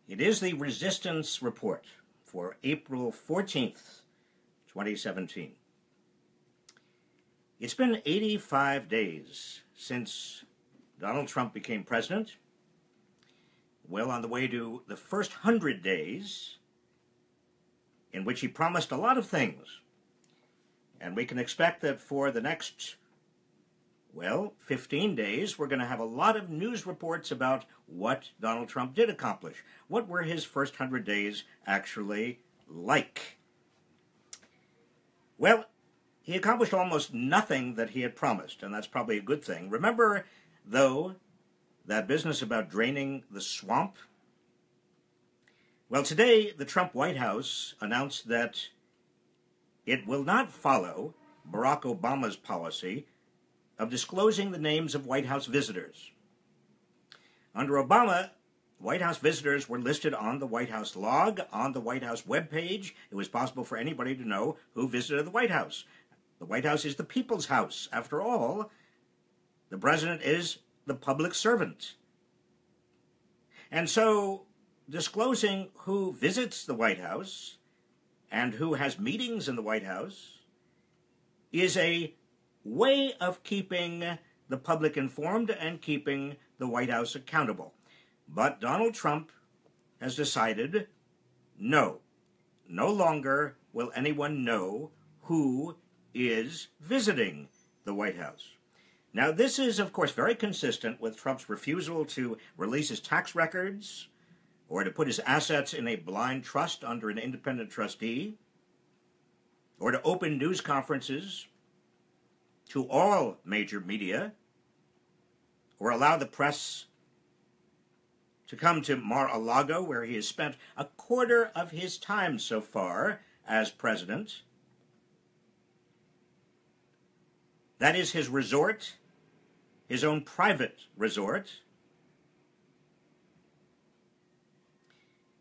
It is the Resistance Report for April 14th, 2017. It's been 85 days since Donald Trump became president. Well on the way to the first 100 days in which he promised a lot of things. And we can expect that for the next 15 days, we're going to have a lot of news reports about what Donald Trump did accomplish. What were his first 100 days actually like? Well, he accomplished almost nothing that he had promised, and that's probably a good thing. Remember, though, that business about draining the swamp? Well, today, the Trump White House announced that it will not follow Barack Obama's policy of disclosing the names of White House visitors. Under Obama, White House visitors were listed on the White House log, on the White House webpage. It was possible for anybody to know who visited the White House. The White House is the people's house. After all, the president is the public servant. And so, disclosing who visits the White House and who has meetings in the White House is a way of keeping the public informed and keeping the White House accountable. But Donald Trump has decided, no longer will anyone know who is visiting the White House. Now, this is, of course, very consistent with Trump's refusal to release his tax records or to put his assets in a blind trust under an independent trustee or to open news conferences to all major media, or allow the press to come to Mar-a-Lago, where he has spent a quarter of his time so far as president. That is his resort, his own private resort.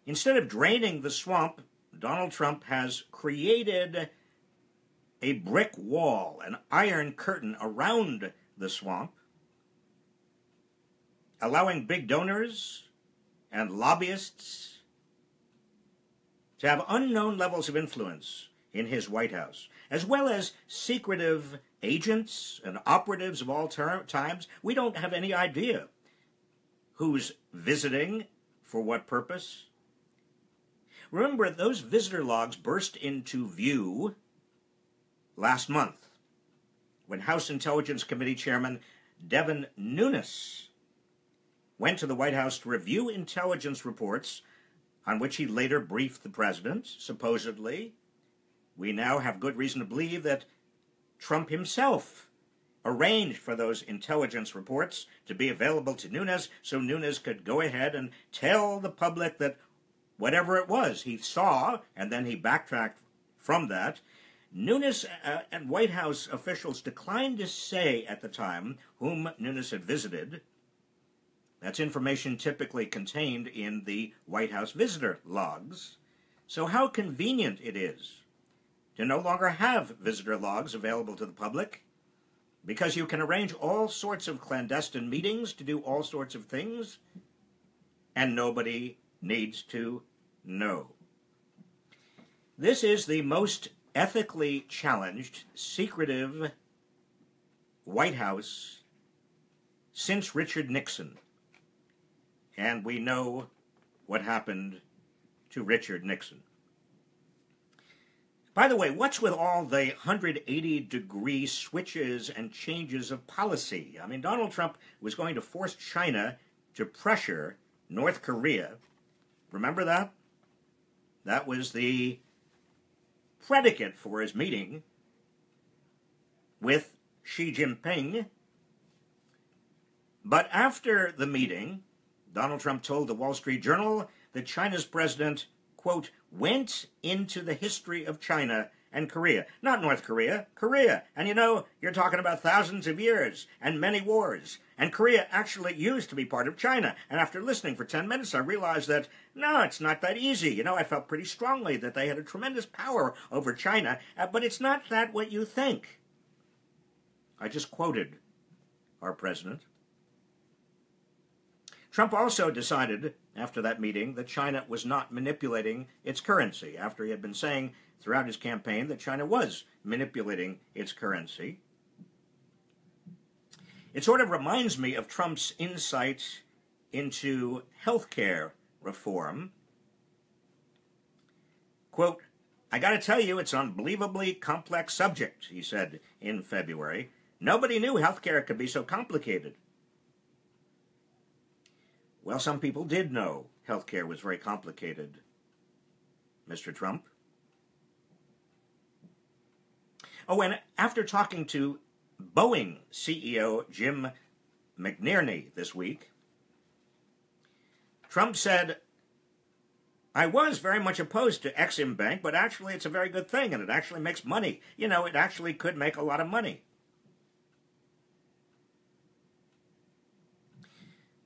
Instead of draining the swamp, Donald Trump has created a brick wall, an iron curtain around the swamp, allowing big donors and lobbyists to have unknown levels of influence in his White House, as well as secretive agents and operatives of all times. We don't have any idea who's visiting, for what purpose. Remember, those visitor logs burst into view last month, when House Intelligence Committee Chairman Devin Nunes went to the White House to review intelligence reports on which he later briefed the president, supposedly. We now have good reason to believe that Trump himself arranged for those intelligence reports to be available to Nunes so Nunes could go ahead and tell the public that whatever it was he saw, and then he backtracked from that. Nunes and White House officials declined to say at the time whom Nunes had visited. That's information typically contained in the White House visitor logs. So how convenient it is to no longer have visitor logs available to the public, because you can arrange all sorts of clandestine meetings to do all sorts of things, and nobody needs to know. This is the most ethically challenged, secretive White House since Richard Nixon. And we know what happened to Richard Nixon. By the way, what's with all the 180-degree switches and changes of policy? I mean, Donald Trump was going to force China to pressure North Korea. Remember that? That was the predicate for his meeting with Xi Jinping. But after the meeting, Donald Trump told the Wall Street Journal that China's president, quote, went into the history of China and Korea. Not North Korea, Korea. And you know, you're talking about thousands of years and many wars. And Korea actually used to be part of China. And after listening for 10 minutes, I realized that, no, it's not that easy. You know, I felt pretty strongly that they had a tremendous power over China, but it's not that what you think. I just quoted our president. Trump also decided after that meeting that China was not manipulating its currency, after he had been saying throughout his campaign that China was manipulating its currency. It sort of reminds me of Trump's insight into healthcare reform. Quote, "I got to tell you, it's an unbelievably complex subject," he said in February. "Nobody knew healthcare could be so complicated." Well, some people did know healthcare was very complicated, Mr. Trump. Oh, and after talking to Boeing CEO Jim McNerney this week, Trump said, "I was very much opposed to Exim Bank, but actually it's a very good thing, and it actually makes money. You know, it actually could make a lot of money."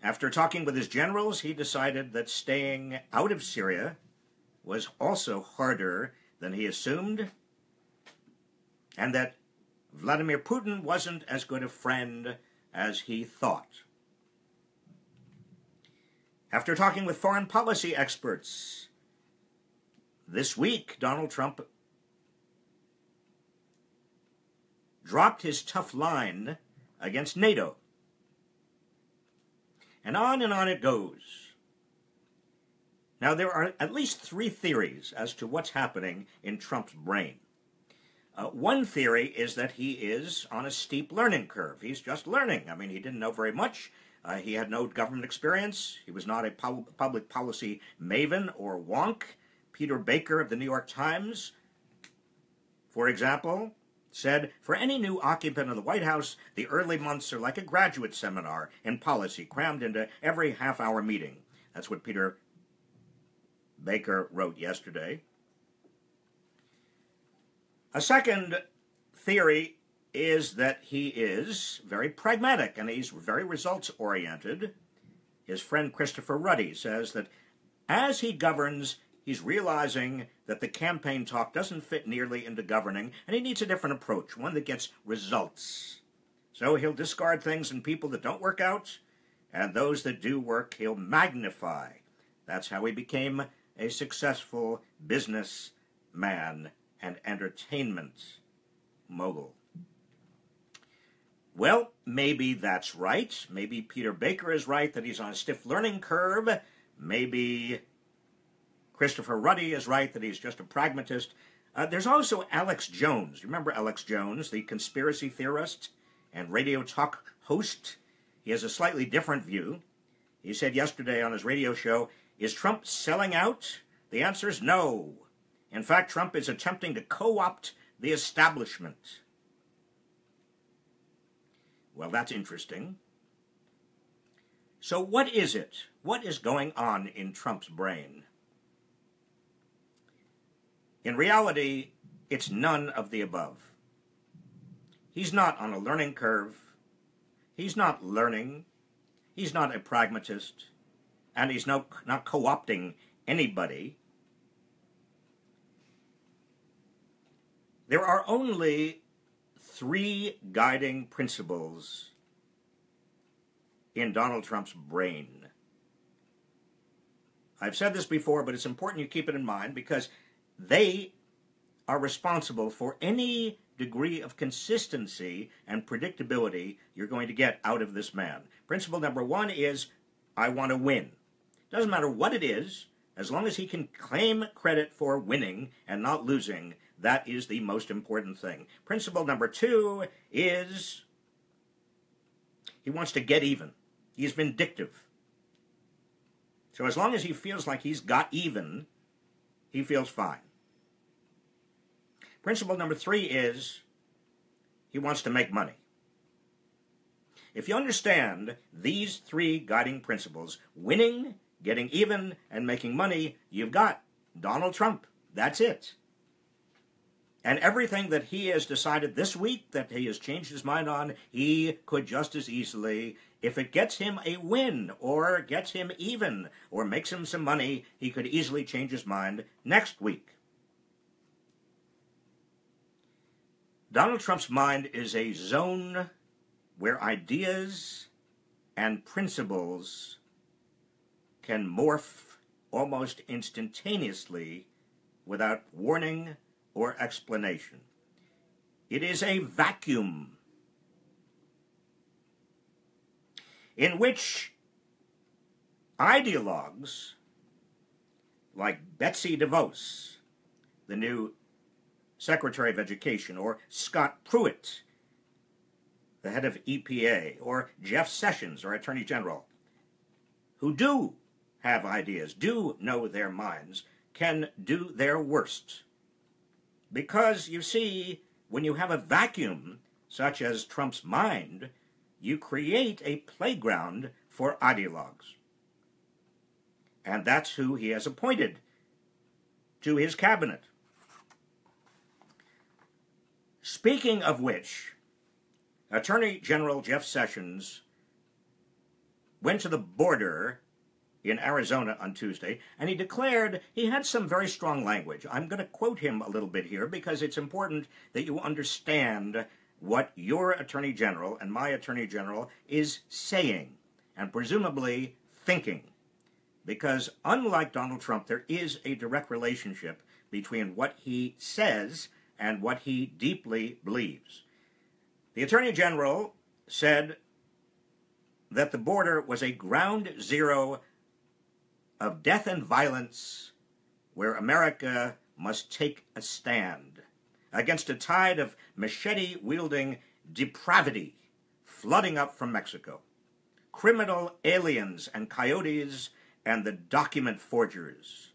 After talking with his generals, he decided that staying out of Syria was also harder than he assumed, and that Vladimir Putin wasn't as good a friend as he thought. After talking with foreign policy experts this week, Donald Trump dropped his tough line against NATO. And on it goes. Now, there are at least three theories as to what's happening in Trump's brain. One theory is that he is on a steep learning curve. He's just learning. I mean, he didn't know very much. He had no government experience. He was not a public policy maven or wonk. Peter Baker of the New York Times, for example, said, "For any new occupant of the White House, the early months are like a graduate seminar in policy, crammed into every half-hour meeting." That's what Peter Baker wrote yesterday. A second theory is that he is very pragmatic and he's very results-oriented. His friend Christopher Ruddy says that as he governs, he's realizing that the campaign talk doesn't fit nearly into governing, and he needs a different approach, one that gets results. So he'll discard things and people that don't work out, and those that do work, he'll magnify. That's how he became a successful businessman and entertainment mogul. Well, maybe that's right. Maybe Peter Baker is right that he's on a stiff learning curve. Maybe Christopher Ruddy is right that he's just a pragmatist. There's also Alex Jones. You remember Alex Jones, the conspiracy theorist and radio talk host? He has a slightly different view. He said yesterday on his radio show, "Is Trump selling out? The answer is no. In fact, Trump is attempting to co-opt the establishment." Well, that's interesting. So what is it? What is going on in Trump's brain? In reality, it's none of the above. He's not on a learning curve. He's not learning. He's not a pragmatist. And he's not co-opting anybody. There are only three guiding principles in Donald Trump's brain. I've said this before, but it's important you keep it in mind because they are responsible for any degree of consistency and predictability you're going to get out of this man. Principle number one is, I want to win. Doesn't matter what it is, as long as he can claim credit for winning and not losing, that is the most important thing. Principle number two is he wants to get even. He's vindictive. So as long as he feels like he's got even, he feels fine. Principle number three is he wants to make money. If you understand these three guiding principles, winning, getting even, and making money, you've got Donald Trump. That's it. And everything that he has decided this week that he has changed his mind on, he could just as easily, if it gets him a win or gets him even or makes him some money, he could easily change his mind next week. Donald Trump's mind is a zone where ideas and principles can morph almost instantaneously without warning or explanation. It is a vacuum in which ideologues like Betsy DeVos, the new Secretary of Education, or Scott Pruitt, the head of EPA, or Jeff Sessions, our Attorney General, who do have ideas, do know their minds, can do their worst. Because, you see, when you have a vacuum, such as Trump's mind, you create a playground for ideologues. And that's who he has appointed to his cabinet. Speaking of which, Attorney General Jeff Sessions went to the border in Arizona on Tuesday, and he declared he had some very strong language. I'm going to quote him a little bit here because it's important that you understand what your Attorney General and my Attorney General is saying and presumably thinking. Because unlike Donald Trump, there is a direct relationship between what he says and what he deeply believes. The Attorney General said that the border was a ground zero of death and violence where America must take a stand against a tide of machete-wielding depravity flooding up from Mexico. Criminal aliens and coyotes and the document forgers.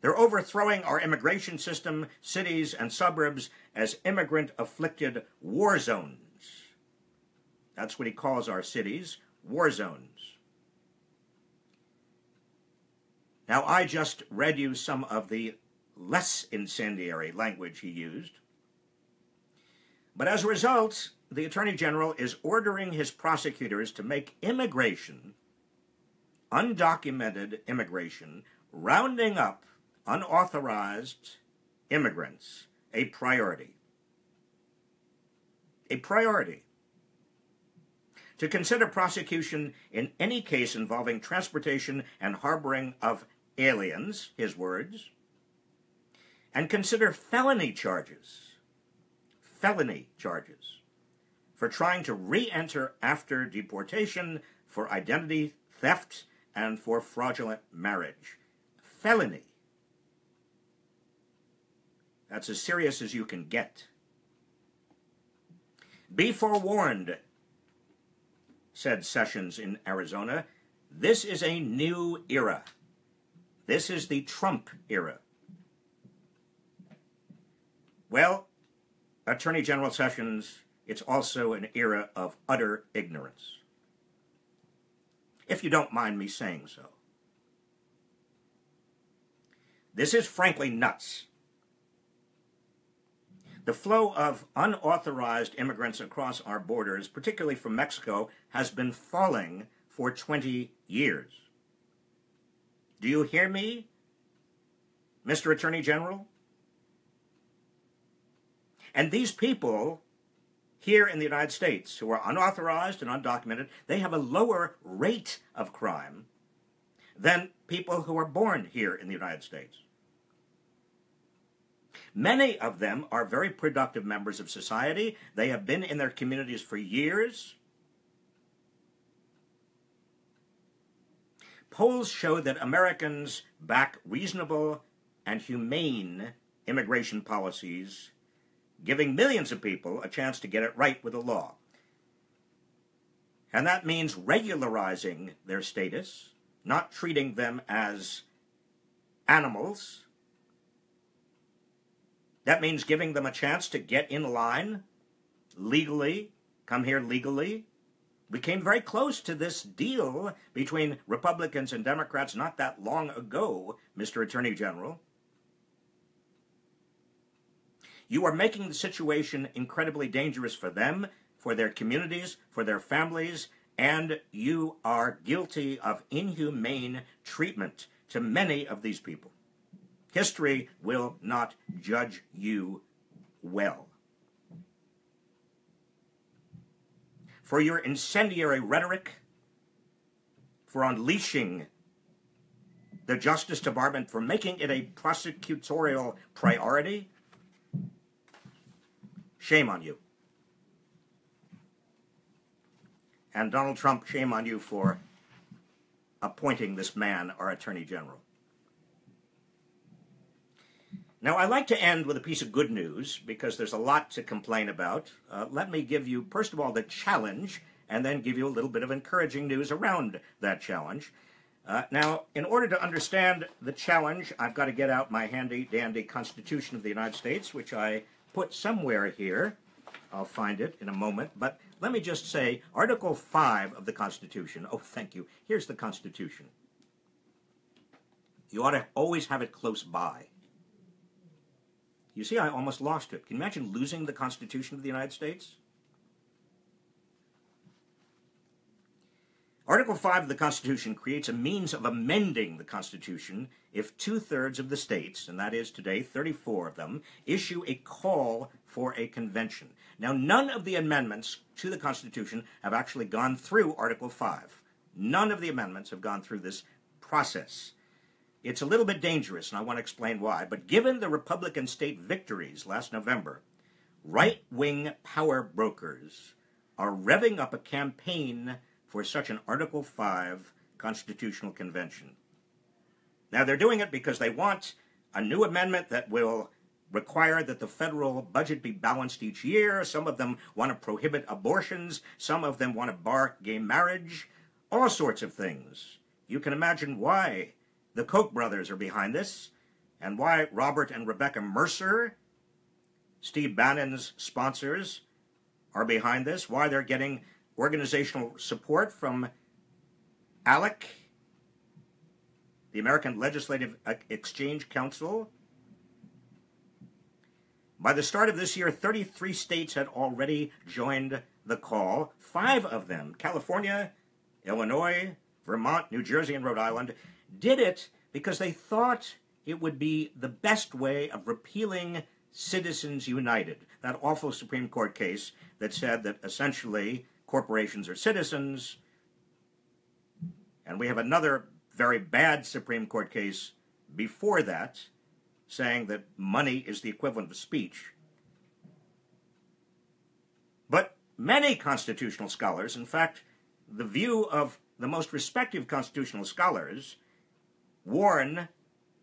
They're overthrowing our immigration system, cities, and suburbs as immigrant-afflicted war zones. That's what he calls our cities, war zones. Now, I just read you some of the less incendiary language he used. But as a result, the Attorney General is ordering his prosecutors to make immigration, undocumented immigration, rounding up unauthorized immigrants, a priority. A priority. To consider prosecution in any case involving transportation and harboring of aliens, his words, and consider felony charges for trying to re-enter after deportation, for identity theft, and for fraudulent marriage. Felony. That's as serious as you can get. Be forewarned, said Sessions in Arizona. This is a new era. This is the Trump era. Well, Attorney General Sessions, it's also an era of utter ignorance. If you don't mind me saying so. This is frankly nuts. The flow of unauthorized immigrants across our borders, particularly from Mexico, has been falling for 20 years. Do you hear me, Mr. Attorney General? And these people here in the United States who are unauthorized and undocumented, they have a lower rate of crime than people who are born here in the United States. Many of them are very productive members of society. They have been in their communities for years. Polls show that Americans back reasonable and humane immigration policies, giving millions of people a chance to get it right with the law. And that means regularizing their status, not treating them as animals. That means giving them a chance to get in line legally, come here legally. We came very close to this deal between Republicans and Democrats not that long ago, Mr. Attorney General. You are making the situation incredibly dangerous for them, for their communities, for their families, and you are guilty of inhumane treatment to many of these people. History will not judge you well. For your incendiary rhetoric, for unleashing the Justice Department, for making it a prosecutorial priority, shame on you. And Donald Trump, shame on you for appointing this man our Attorney General. Now, I like to end with a piece of good news, because there's a lot to complain about. Let me give you, first of all, the challenge, and then give you a little bit of encouraging news around that challenge. Now, in order to understand the challenge, I've got to get out my handy-dandy Constitution of the United States, which I put somewhere here. I'll find it in a moment. But let me just say, Article 5 of the Constitution, oh, thank you, here's the Constitution. You ought to always have it close by. You see, I almost lost it. Can you imagine losing the Constitution of the United States? Article 5 of the Constitution creates a means of amending the Constitution if 2/3 of the states, and that is today 34 of them, issue a call for a convention. Now, none of the amendments to the Constitution have actually gone through Article 5. None of the amendments have gone through this process. It's a little bit dangerous, and I want to explain why, but given the Republican state victories last November, right-wing power brokers are revving up a campaign for such an Article 5 constitutional convention. Now, they're doing it because they want a new amendment that will require that the federal budget be balanced each year. Some of them want to prohibit abortions. Some of them want to bar gay marriage. All sorts of things. You can imagine why the Koch brothers are behind this, and why Robert and Rebecca Mercer, Steve Bannon's sponsors, are behind this, why they're getting organizational support from ALEC, the American Legislative Exchange Council. By the start of this year, 33 states had already joined the call. 5 of them, California, Illinois, Vermont, New Jersey, and Rhode Island, did it because they thought it would be the best way of repealing Citizens United, that awful Supreme Court case that said that essentially corporations are citizens. And we have another very bad Supreme Court case before that saying that money is the equivalent of speech. But many constitutional scholars, in fact, the view of the most respected constitutional scholars, warn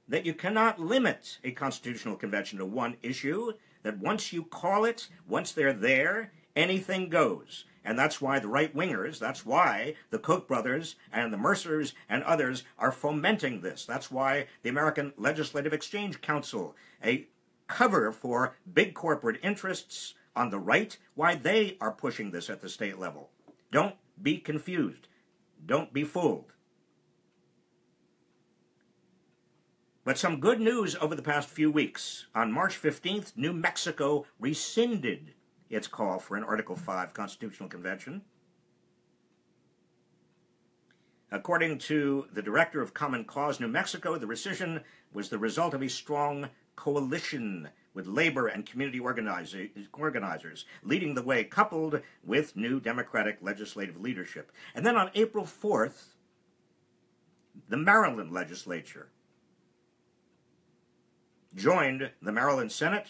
that you cannot limit a constitutional convention to one issue, that once you call it, once they're there, anything goes. And that's why the right-wingers, that's why the Koch brothers and the Mercers and others are fomenting this. That's why the American Legislative Exchange Council, a cover for big corporate interests on the right, why they are pushing this at the state level. Don't be confused. Don't be fooled. But some good news over the past few weeks. On March 15th, New Mexico rescinded its call for an Article 5 constitutional convention. According to the director of Common Cause New Mexico, the rescission was the result of a strong coalition with labor and community organizers leading the way, coupled with new Democratic legislative leadership. And then on April 4th, the Maryland legislature joined the Maryland Senate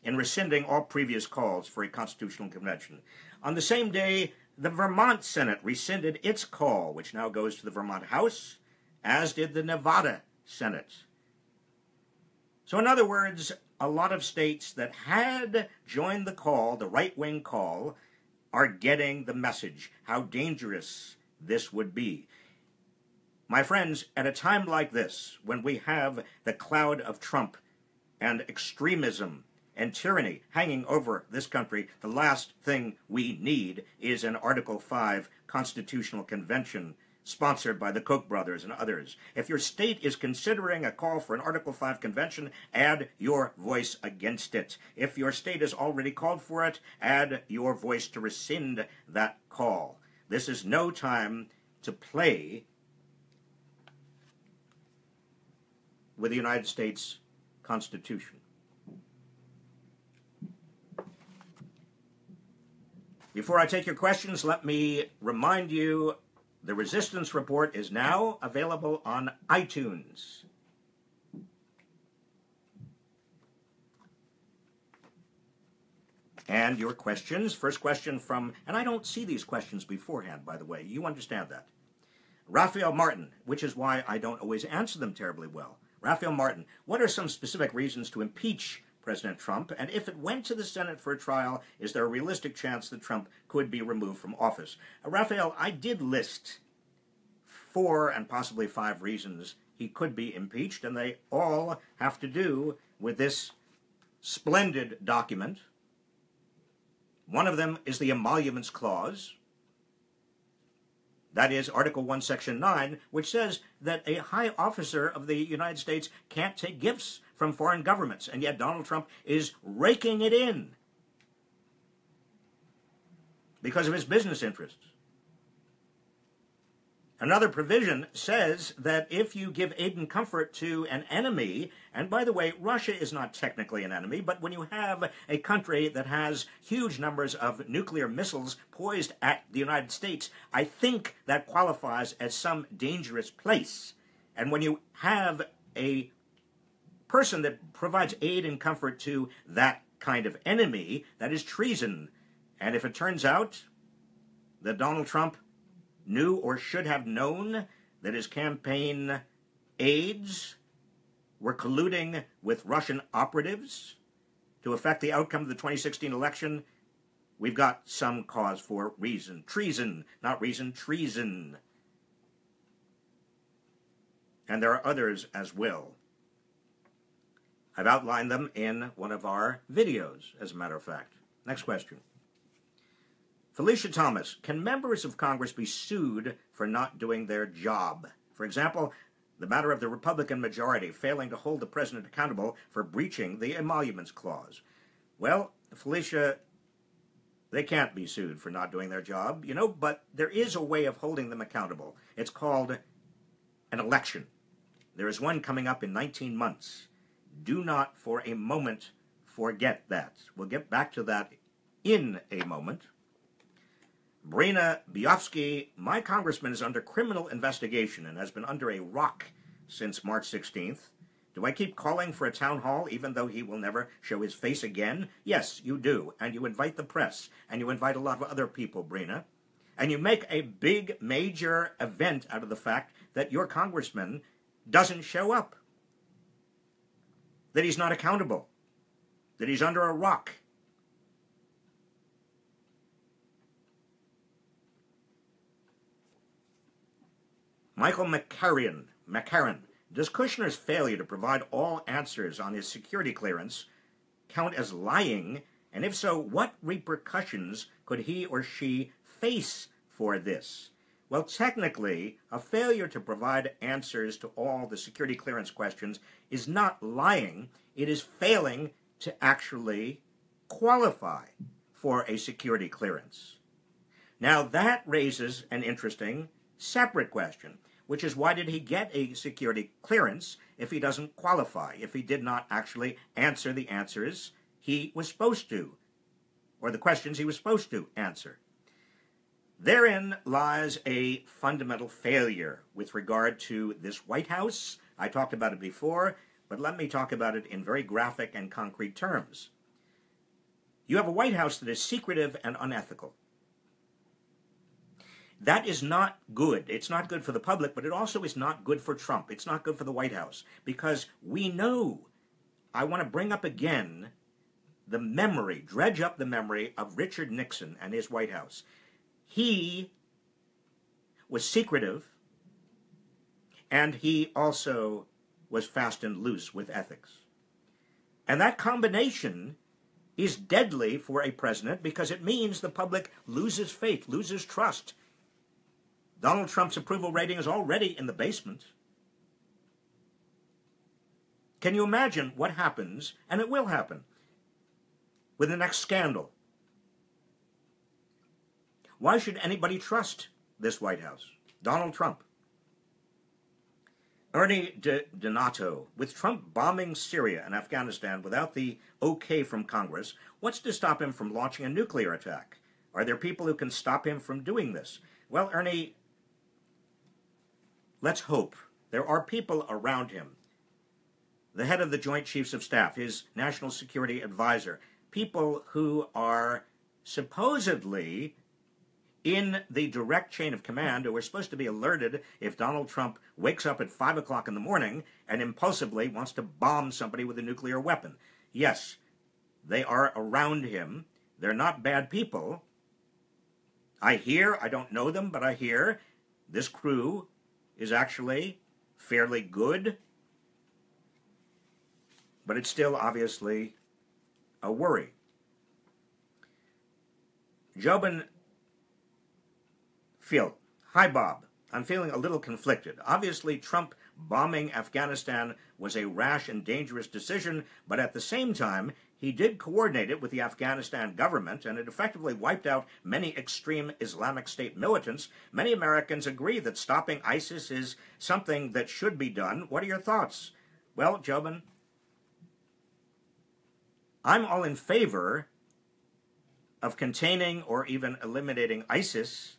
in rescinding all previous calls for a constitutional convention. On the same day, the Vermont Senate rescinded its call, which now goes to the Vermont House, as did the Nevada Senate. So in other words, a lot of states that had joined the call, the right-wing call, are getting the message, how dangerous this would be. My friends, at a time like this, when we have the cloud of Trump and extremism and tyranny hanging over this country, the last thing we need is an Article 5 constitutional convention sponsored by the Koch brothers and others. If your state is considering a call for an Article 5 convention, add your voice against it. If your state has already called for it, add your voice to rescind that call. This is no time to play with the United States Constitution. Before I take your questions, let me remind you The Resistance Report is now available on iTunes. And your questions. First question from, and I don't see these questions beforehand, by the way. You understand that. Raphael Martin, which is why I don't always answer them terribly well. Raphael Martin, what are some specific reasons to impeach President Trump? And if it went to the Senate for a trial, is there a realistic chance that Trump could be removed from office? Raphael, I did list 4 and possibly 5 reasons he could be impeached, and they all have to do with this splendid document. One of them is the Emoluments Clause. That is Article 1, Section 9, which says that a high officer of the United States can't take gifts from foreign governments, and yet Donald Trump is raking it in because of his business interests. Another provision says that if you give aid and comfort to an enemy, and by the way, Russia is not technically an enemy, but when you have a country that has huge numbers of nuclear missiles poised at the United States, I think that qualifies as some dangerous place. And when you have a person that provides aid and comfort to that kind of enemy, that is treason. And if it turns out that Donald Trump knew or should have known that his campaign aides were colluding with Russian operatives to affect the outcome of the 2016 election, we've got some cause for reason. Treason, not reason, treason. And there are others as well. I've outlined them in one of our videos, as a matter of fact. Next question. Felicia Thomas, can members of Congress be sued for not doing their job? For example, the matter of the Republican majority failing to hold the president accountable for breaching the Emoluments Clause. Well, Felicia, they can't be sued for not doing their job, but there is a way of holding them accountable. It's called an election. There is one coming up in 19 months. Do not for a moment forget that. We'll get back to that in a moment. Brina Biofsky, my congressman is under criminal investigation and has been under a rock since March 16th. Do I keep calling for a town hall even though he will never show his face again? Yes, you do. And you invite the press. And you invite a lot of other people, Brina. And you make a big, major event out of the fact that your congressman doesn't show up. That he's not accountable. That he's under a rock. Michael McCarran, does Kushner's failure to provide all answers on his security clearance count as lying? And if so, what repercussions could he or she face for this? Well, technically, a failure to provide answers to all the security clearance questions is not lying. It is failing to actually qualify for a security clearance. Now, that raises an interesting separate question, which is why did he get a security clearance if he doesn't qualify, if he did not actually answer the answers he was supposed to, or the questions he was supposed to answer? Therein lies a fundamental failure with regard to this White House. I talked about it before, but let me talk about it in very graphic and concrete terms. You have a White House that is secretive and unethical. That is not good. It's not good for the public, but it also is not good for Trump. It's not good for the White House, because we know, I want to bring up again the memory, dredge up the memory of Richard Nixon and his White House. He was secretive, and he also was fast and loose with ethics. And that combination is deadly for a president because it means the public loses faith, loses trust. Donald Trump's approval rating is already in the basement. Can you imagine what happens, and it will happen, with the next scandal? Why should anybody trust this White House? Donald Trump. Ernie Donato, with Trump bombing Syria and Afghanistan without the okay from Congress, what's to stop him from launching a nuclear attack? Are there people who can stop him from doing this? Well, Ernie, let's hope there are people around him, the head of the Joint Chiefs of Staff, his national security advisor, people who are supposedly in the direct chain of command, who are supposed to be alerted if Donald Trump wakes up at 5 o'clock in the morning and impulsively wants to bomb somebody with a nuclear weapon. Yes, they are around him. They're not bad people. I don't know them, but I hear this crew is actually fairly good. But it's still obviously a worry. Jobin Phil, hi Bob. I'm feeling a little conflicted. Obviously, Trump bombing Afghanistan was a rash and dangerous decision, but at the same time, he did coordinate it with the Afghanistan government, and it effectively wiped out many extreme Islamic State militants. Many Americans agree that stopping ISIS is something that should be done. What are your thoughts? Well, Jobin, I'm all in favor of containing or even eliminating ISIS,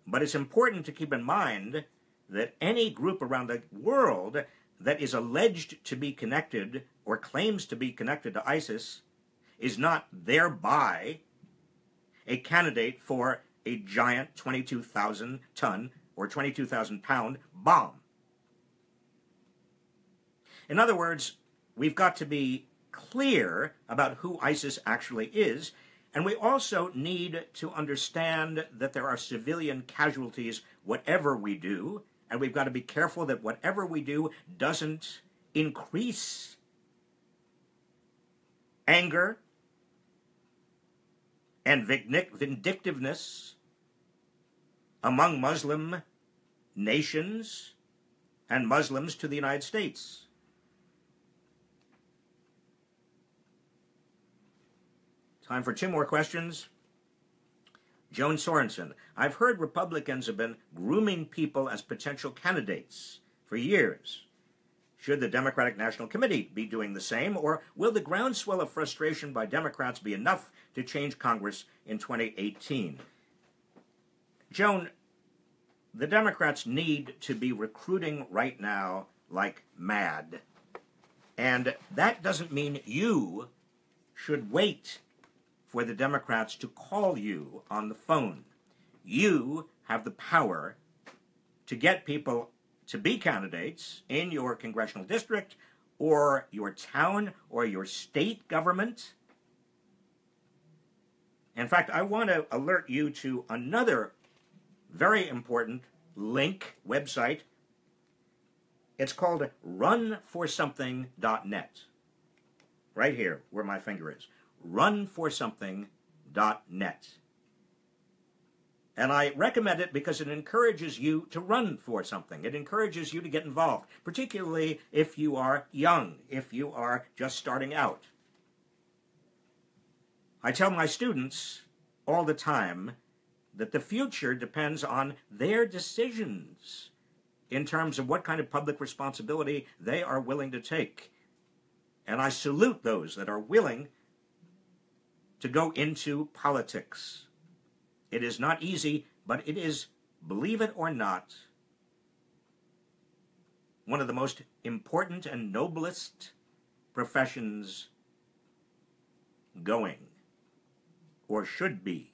but it's important to keep in mind that any group around the world that is alleged to be connected or claims to be connected to ISIS is not thereby a candidate for a giant 22,000-ton or 22,000-pound bomb. In other words, we've got to be clear about who ISIS actually is, and we also need to understand that there are civilian casualties whatever we do, and we've got to be careful that whatever we do doesn't increase anger and vindictiveness among Muslim nations and Muslims to the United States. Time for 2 more questions. Joan Sorensen, I've heard Republicans have been grooming people as potential candidates for years. Should the Democratic National Committee be doing the same, or will the groundswell of frustration by Democrats be enough to change Congress in 2018? Joan, the Democrats need to be recruiting right now like mad. And that doesn't mean you should wait for the Democrats to call you on the phone. You have the power to get people to be candidates in your congressional district or your town or your state government. In fact, I want to alert you to another very important link website. It's called runforsomething.net. Right here, where my finger is. runforsomething.net. And I recommend it because it encourages you to run for something. It encourages you to get involved, particularly if you are young, if you are just starting out. I tell my students all the time that the future depends on their decisions in terms of what kind of public responsibility they are willing to take. And I salute those that are willing to go into politics. It is not easy, but it is, believe it or not, one of the most important and noblest professions going, or should be.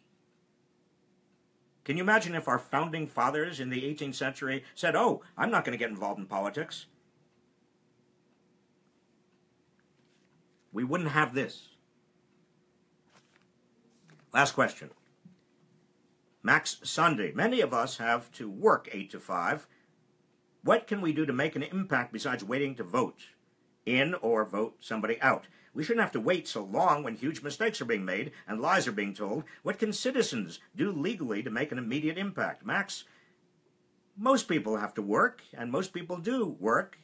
Can you imagine if our founding fathers in the 18th century said, "Oh, I'm not going to get involved in politics"? We wouldn't have this. Last question. Max Sunday. Many of us have to work 8 to 5. What can we do to make an impact besides waiting to vote in or vote somebody out? We shouldn't have to wait so long when huge mistakes are being made and lies are being told. What can citizens do legally to make an immediate impact? Max, most people have to work, and most people do work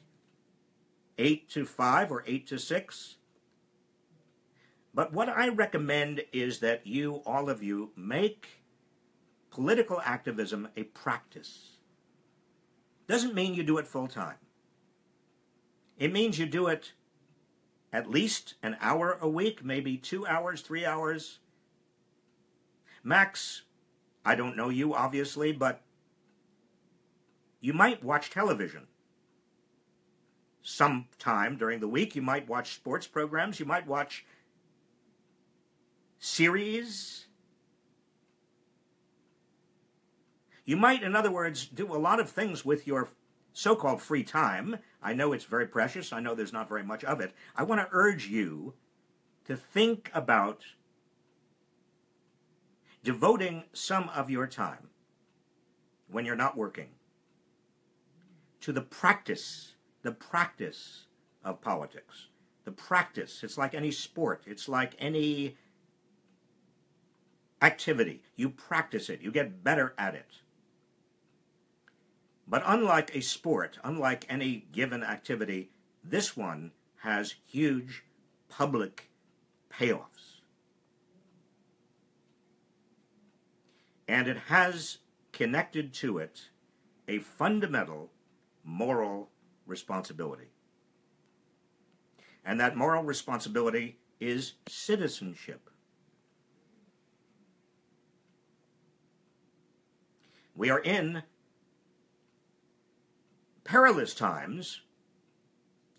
8 to 5 or 8 to 6. But what I recommend is that you, all of you, make political activism a practice. Doesn't mean you do it full time. It means you do it at least an hour a week, maybe 2 hours, 3 hours. Max, I don't know you, obviously, but You might watch television. Sometime during the week, you might watch sports programs. You might watch series. You might, in other words, do a lot of things with your so-called free time. I know it's very precious. I know there's not very much of it. I want to urge you to think about devoting some of your time, when you're not working, to the practice of politics. The practice. It's like any sport. It's like any activity. You practice it. You get better at it. But unlike a sport, unlike any given activity, this one has huge public payoffs. And it has connected to it a fundamental moral responsibility. And that moral responsibility is citizenship. We are in perilous times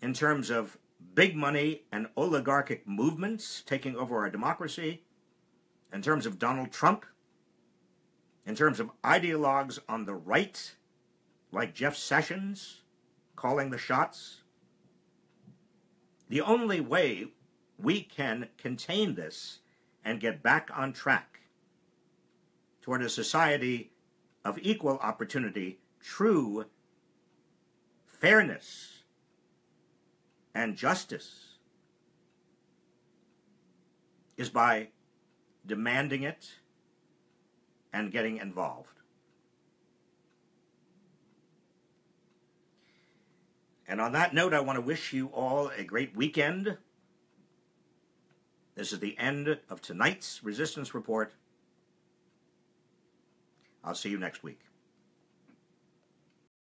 in terms of big money and oligarchic movements taking over our democracy, in terms of Donald Trump, in terms of ideologues on the right, like Jeff Sessions, calling the shots. The only way we can contain this and get back on track toward a society of equal opportunity, true fairness and justice, is by demanding it and getting involved. And on that note, I want to wish you all a great weekend. This is the end of tonight's Resistance Report. I'll see you next week.